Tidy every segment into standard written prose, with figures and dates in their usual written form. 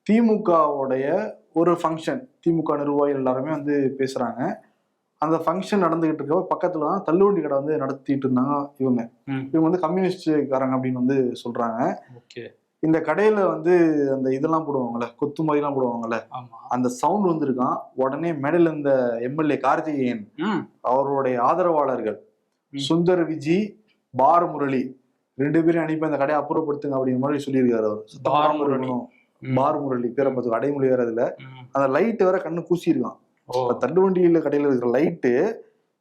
திமுகவுடைய ஒரு ஃபங்க்ஷன், திமுக நிர்வாகிகள் எல்லாருமே வந்து பேசுறாங்க. அந்த ஃபங்க்ஷன் நடந்துகிட்டு இருக்க பக்கத்துல தான் தள்ளுவண்டி கடை வந்து நடத்திட்டு இருந்தாங்க இவங்க. இவங்க வந்து கம்யூனிஸ்ட்காரங்க அப்படின்னு வந்து சொல்றாங்க. இந்த கடையில வந்து அந்த இதெல்லாம் போடுவாங்கல்ல, கொத்து மாதிரிலாம் போடுவாங்கல்ல, அந்த சவுண்ட் வந்திருக்கான். உடனே மேடையில இந்த எம்எல்ஏ கார்த்திகேயன் அவருடைய ஆதரவாளர்கள் சுந்தர் விஜி, பார் முரளி 2 பேரும் அனுப்பி அந்த கடையை அப்புறப்படுத்துங்க அப்படிங்கிற மாதிரி சொல்லியிருக்காரு அவர். பார் முரளி பேரை பார்த்து அடைமொழி வேற இதுல அந்த லைட் வேற கண்ணு கூசியிருக்கான். தள்ளுவண்டியில கடையில இருக்கிற லைட்டு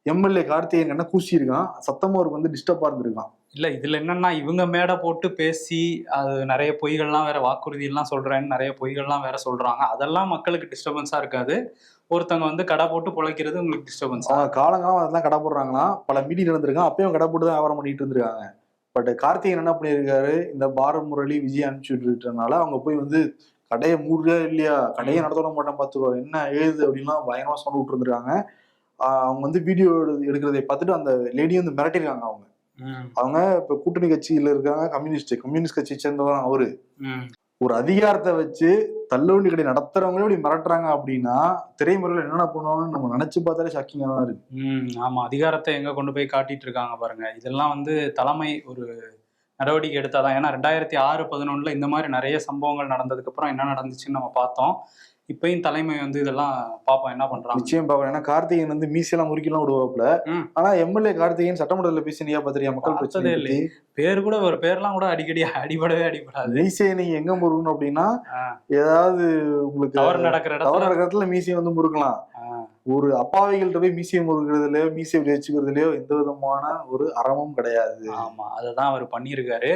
எம்எல்ஏ கார்த்திகேயன் கண்ணை கூசியிருக்கான். சத்தமா அவருக்கு வந்து டிஸ்டர்பா இருந்திருக்கான். இல்ல இதுல என்னன்னா இவங்க மேடை போட்டு பேசி அது நிறைய பொய்கள்லாம் வேற வாக்குறுதி எல்லாம் சொல்றேன்னு நிறைய பொய்கள்லாம் வேற சொல்றாங்க. அதெல்லாம் மக்களுக்கு டிஸ்டர்பன்ஸா இருக்காது. ஒருத்தவங்க வந்து கடை போட்டு பொழைக்கிறது உங்களுக்கு டிஸ்டர்பன்ஸ். காலங்காலம் அதெல்லாம் கடை போடுறாங்களாம். பல மீட்டிங் நடந்திருக்கான். அப்பயும் கடை போட்டு தான் வியாபாரம் பண்ணிட்டு இருந்திருக்காங்க. பட் கார்த்திகேயன் என்ன பண்ணியிருக்காரு, இந்த பார முரளி விஜய் அனுப்பிச்சு விட்டுறதுனால அவங்க போய் வந்து கடையை மூடுறியா இல்லையா, கடையை நடத்த மாட்டேன் பார்த்துக்கோ, என்ன எழுது அப்படின்லாம் பயங்கரமா சொன்ன விட்டு இருந்திருக்காங்க. அவங்க வந்து வீடியோ எடுக்கிறதை பார்த்துட்டு அந்த லேடியும் வந்து மிரட்டிருக்காங்க. அவங்க இப்ப கூட்டணி கட்சியில இருக்காங்க, கம்யூனிஸ்ட் கட்சியை சேர்ந்தவங்க அவரு. ஒரு அதிகாரத்தை வச்சு தள்ளுவண்டி கடை நடத்துறவங்களே இப்படி மிரட்டுறாங்க அப்படின்னா திரைமுறையில என்னென்ன பண்ணுவாங்கன்னு நம்ம நினைச்சு பார்த்தாலே ஷாக்கிங்கா தான் இருக்கு. ஆமா, அதிகாரத்தை எங்க கொண்டு போய் காட்டிட்டு இருக்காங்க பாருங்க. இதெல்லாம் வந்து தலைமை ஒரு நடவடிக்கை எடுத்தாதான். ஏன்னா 2006-11 இந்த மாதிரி நிறைய சம்பவங்கள் நடந்ததுக்கு அப்புறம் என்ன நடந்துச்சுன்னு நம்ம பார்த்தோம். இப்பயும் தலைமை வந்து இதெல்லாம் பாப்போம் என்ன பண்றாங்க. நிச்சயம் பாப்போம். ஏன்னா கார்த்திகேயன் வந்து மீசெல்லாம் முறுக்கிலாம் விடுவாப்புல. ஆனா எம்எல்ஏ கார்த்திகேயன் சட்டமன்றத்துல பேசினியா பாத்திரியா மக்கள் பிரச்சனை இல்லை. பேர் கூட ஒரு பேர்லாம் கூட அடிக்கடி அடிபடாது. மீசையை நீங்க எங்க முறுக்கணும் அப்படின்னா ஏதாவது உங்களுக்கு தவறு நடக்கிற இடத்துல மீசையை வந்து முறுக்கலாம். ஒரு அப்பாவிகள்கிட்ட போய் மீசையை முறுக்கிறதுலயோ மீசையை வச்சுக்கிறதுலயோ எந்த விதமான ஒரு அறமும் கிடையாது. ஆமா, அததான் அவர் பண்ணியிருக்காரு.